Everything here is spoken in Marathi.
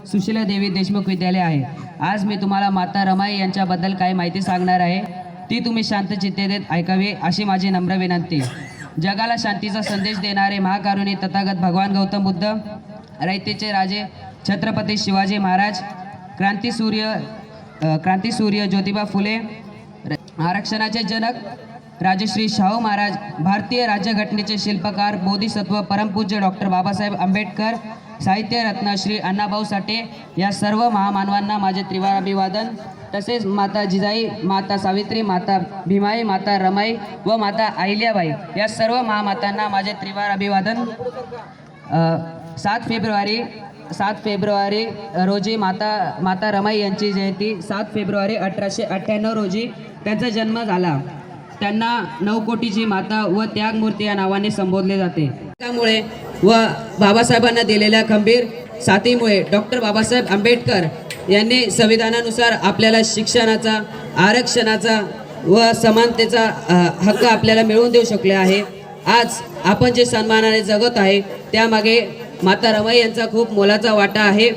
सुशीला देवी देशमुख विद्यालय आहे। आज मी तुम्हाला माता रमाई यांच्याबद्दल काही माहिती सांगणार आहे, ती तुम्ही शांत चित्ते देत ऐकावी अशी माझी नम्र विनंती। जगाला शांतीचा संदेश देणारे महाकारुणी तथागत भगवान गौतम बुद्ध, रयतेचे राजे छत्रपती शिवाजी महाराज, क्रांतिसूर्य ज्योतिबा फुले, आरक्षणाचे जनक राजश्री शाहू महाराज, भारतीय राज्यघटनेचे शिल्पकार बोधिसत्व परमपूज्य डॉक्टर बाबासाहेब आंबेडकर, साहित्य रत्न श्री अण्णाभाऊ साठे या सर्व महामानवांना माझे त्रिवार अभिवादन। तसेच माता जिजाई, माता सावित्री, माता भीमाई, माता रमाई व माता अहिल्याबाई या सर्व महामातांना माझे त्रिवार अभिवादन। 7 फेब्रुवारी रोजी माता रमाई यांची जयंती। 7 फेब्रुवारी 1898 रोजी त्यांचा जन्म झाला। त्यांना 9 कोटीची माता व त्यागमूर्ती या नावाने संबोधले जाते। त्यामुळे व बाबासाहेबांना दिलेल्या खंबीर साथीमुळे डॉक्टर बाबासाहेब आंबेडकर यांनी संविधानानुसार आपल्याला शिक्षणाचा, आरक्षणाचा व समानतेचा हक्क आपल्याला मिळवून देऊ शकले आहे। आज आपण जे सन्मानाने जगत आहे त्यामागे माता रमाई यांचा खूप मोलाचा वाटा आहे।